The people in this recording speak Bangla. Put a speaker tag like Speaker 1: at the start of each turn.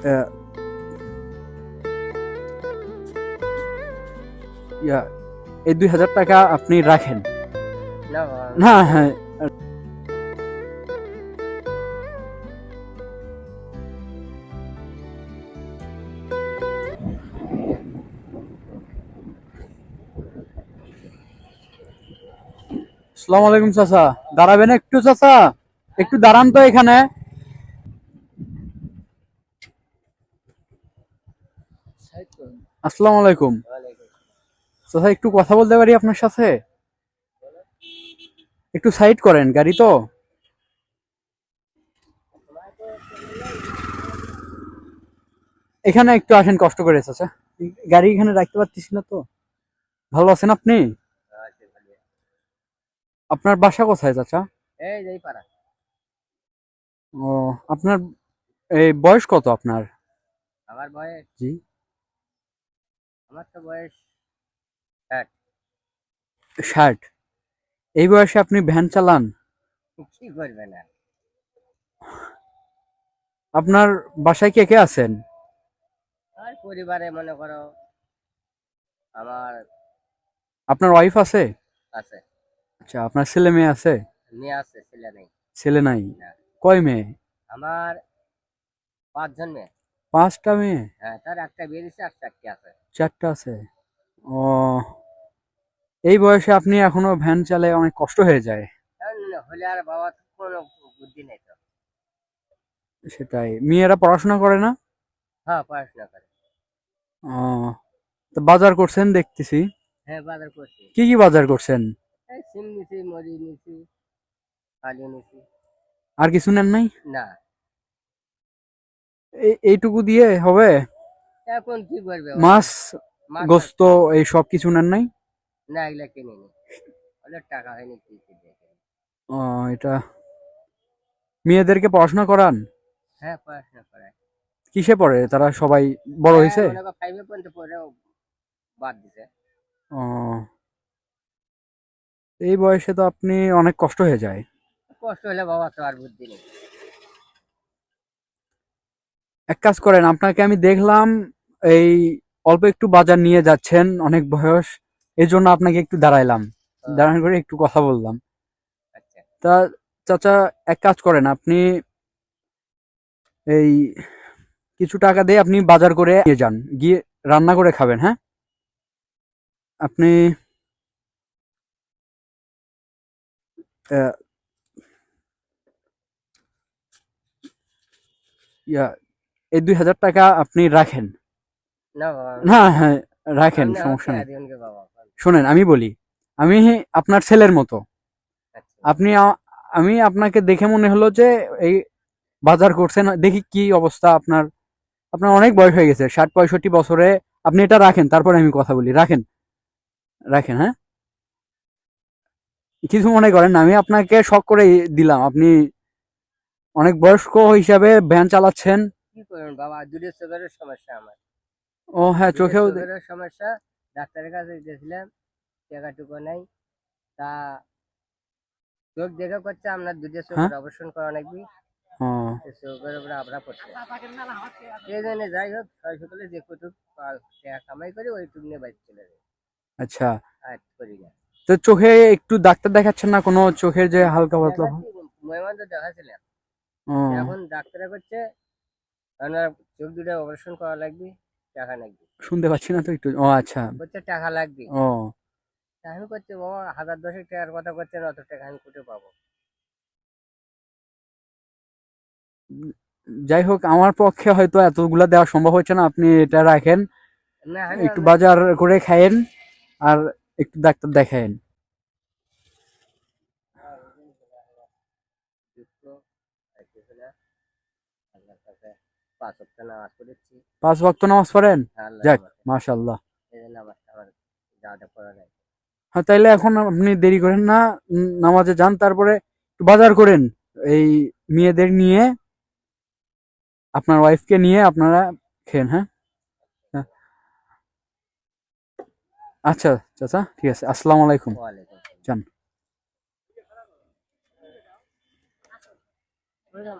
Speaker 1: আহ, ইয়া এই 2000 টাকা আপনি রাখেন।
Speaker 2: না
Speaker 1: না, হ্যাঁ। আসসালামু আলাইকুম চাচা, দাঁড়াবেন একটু চাচা, একটু দাঁড়ান তো এখানে। আসসালামু আলাইকুম চাচা, একটু কথা বলতে পারি আপনার সাথে? একটু সাইড করেন গাড়ি তো। এখানে একটু আসেন কষ্ট করে চাচা, গাড়ি এখানে রাখতে পারতেছি না তো। ভালো আছেন আপনি? আপনার বাসা কোথায় চাচা?
Speaker 2: এই যাই পারা।
Speaker 1: ও, আপনার এই বয়স কত আপনার?
Speaker 2: আমার বয়স,
Speaker 1: জি।
Speaker 2: আমার তো বয়স 60।
Speaker 1: 60? এই বয়সে আপনি ভ্যান চালান?
Speaker 2: কি করবে না?
Speaker 1: আপনার বাসায় কে কে আছেন?
Speaker 2: আর পরিবারে মনে করো আমার
Speaker 1: আপনার ওয়াইফ আছে?
Speaker 2: আছে,
Speaker 1: আচ্ছা, আপনার ছেলে মেয়ে আছে?
Speaker 2: মেয়ে আছে, ছেলে নেই।
Speaker 1: ছেলে নাই?
Speaker 2: না,
Speaker 1: কয় মেয়ে?
Speaker 2: আমার 5 জন মেয়ে।
Speaker 1: 5টা মেয়ে?
Speaker 2: হ্যাঁ, তার একটা বিয়ে দিচ্ছে আর 4টি আছে।
Speaker 1: 4টা আছে? ও, এই বয়সে আপনি এখনো ভ্যান চালায়, অনেক কষ্ট হয়ে যায়।
Speaker 2: কারণ হলে আর বাবা তো কোনো বুদ্ধি নেই তো।
Speaker 1: সেটাই, মেয়েরা পড়াশোনা করে না?
Speaker 2: হ্যাঁ, পড়াশোনা করে।
Speaker 1: ও, তো বাজার করছেন দেখতেছি।
Speaker 2: হ্যাঁ, বাজার করছি।
Speaker 1: কি কি বাজার করছেন?
Speaker 2: এই সিম নিছি, মরি নিছি, আলু নিছি।
Speaker 1: আর কিছু নেন নাই?
Speaker 2: না,
Speaker 1: এইটুকু দিয়ে হবে?
Speaker 2: এখন কি করবে বাবা?
Speaker 1: মাছ,
Speaker 2: মাছ আর
Speaker 1: গোস্ত, এই সব কিছু নেন নাই?
Speaker 2: না, এগুলা কিনিনি। অনেক টাকা হয়নি, কি কি দিয়ে কিনি।
Speaker 1: ও, এটা মেয়েদেরকে পড়াশোনা করান?
Speaker 2: হ্যাঁ, পড়াশোনা করে।
Speaker 1: কিসে পড়ে তারা সবাই? বড়
Speaker 2: হ্যাঁ,
Speaker 1: হয়েছে?
Speaker 2: মনে করো 5 পর্যন্ত পড়েও বাদ দিছে।
Speaker 1: ও, এই বয়সে তো আপনি অনেক কষ্ট হয়ে যায়।
Speaker 2: কষ্ট হলে বাবা তো আর বুদ্ধি নেই।
Speaker 1: এক কাজ করেন, আপনাকে আমি দেখলাম এই অল্প একটু বাজার নিয়ে যাচ্ছেন, অনেক বয়স, এই জন্য আপনাকে একটু দাঁড়াইলাম,
Speaker 2: ও,
Speaker 1: দাঁড়ান করে একটু কথা বললাম।
Speaker 2: আচ্ছা।
Speaker 1: তা চাচা, এক কাজ করেন, আপনি এই কিছু টাকা দিয়ে আপনি বাজার করে নিয়ে যান, গিয়ে রান্না করে খাবেন, হ্যাঁ? আপনি আহ, ইয়া এই 2000 টাকা আপনি রাখেন।
Speaker 2: না বাবা,
Speaker 1: না, হ্যাঁ, রাখেন,
Speaker 2: আপনি আমার
Speaker 1: সমস্যা
Speaker 2: টাকা
Speaker 1: নেই।
Speaker 2: দিবেন কে বাবা?
Speaker 1: শোনেন, আমি বলি, আমি আপনার ছেলের মতো।
Speaker 2: আচ্ছা,
Speaker 1: আপনি আমি আপনাকে দেখে মনে হলো যে এই বাজার করছেন, দেখি কি অবস্থা আপনার। আপনার অনেক বয়স হয়ে গেছে, 60-65 বছরে। আপনি এটা রাখেন, তারপরে আমি কথা বলি। রাখেন, রাখেন, হ্যাঁ। কিছু মনে করেন না, আমি আপনাকে শখ করে দিলাম। আপনি অনেক বয়স্ক হিসাবে ভ্যান চালাচ্ছেন।
Speaker 2: কি করবেন বাবা? দুটো চোখের সমস্যা আমার।
Speaker 1: ও হ্যাঁ,
Speaker 2: দুটো
Speaker 1: চোখেও
Speaker 2: চোখের সমস্যা। ডাক্তারের কাছে গেছিলাম, টাকাটুকু নাই। তা চোখ দেখে করছে আপনার দুটো
Speaker 1: হ্যাঁ।
Speaker 2: চোখের অপারেশন করা লাগবে।
Speaker 1: ও,
Speaker 2: চোখের উপরে আমরা পড়ছে। এই জন্য যাই হোক, ছয় সকালে যে কটুক টাকা কামাই করি ওইটুক নিয়ে বাড়ি চলে যাই।
Speaker 1: আচ্ছা।
Speaker 2: আর করি না।
Speaker 1: তো চোখে একটু ডাক্তার দেখাচ্ছেন না, কোনো চোখের যে হালকা পাতলা?
Speaker 2: দেখাচ্ছি, মেহমান তো দেখাচ্ছিলাম।
Speaker 1: ও,
Speaker 2: এখন ডাক্তারে করছে আপনার চোখ দুটো অপারেশন করা লাগবে, টাকা লাগবে।
Speaker 1: শুনতে পাচ্ছি না তো একটু। ও আচ্ছা।
Speaker 2: করছে টাকা লাগবে।
Speaker 1: ও,
Speaker 2: তা আমি করছি বাবা, 1000-10 টাকার কথা করছেন, অত টাকা আমি কোথায় পাবো?
Speaker 1: যাই হোক, আমার পক্ষে হয়তো এতগুলা দেওয়া সম্ভব হচ্ছে না, আপনি এটা রাখেন।
Speaker 2: না, আমি
Speaker 1: একটু বাজার করে খায়েন, আর একটু ডাক্তার দেখায়েন।
Speaker 2: আল্লাহর কাছে 5 ওয়াক্ত নামাজ পড়েছি।
Speaker 1: 5 ওয়াক্ত নামাজ পড়েন?
Speaker 2: আল্লাহর
Speaker 1: যাক,
Speaker 2: রহমতে
Speaker 1: মাশাআল্লাহ।
Speaker 2: এই জন্য আমার যাওয়াটা পড়া যায়।
Speaker 1: হ্যাঁ, তাইলে এখন আপনি দেরি করেন না, নামাজে যান, তারপরে একটু বাজার করেন। এই মেয়েদের নিয়ে, আপনার ওয়াইফকে নিয়ে আপনারা খেন, হ্যাঁ? হ্যাঁ। আচ্ছা চাচা, ঠিক আছে, আসসালামু আলাইকুম।
Speaker 2: ওয়ালাইকুম
Speaker 1: যান।
Speaker 2: আসসালাম।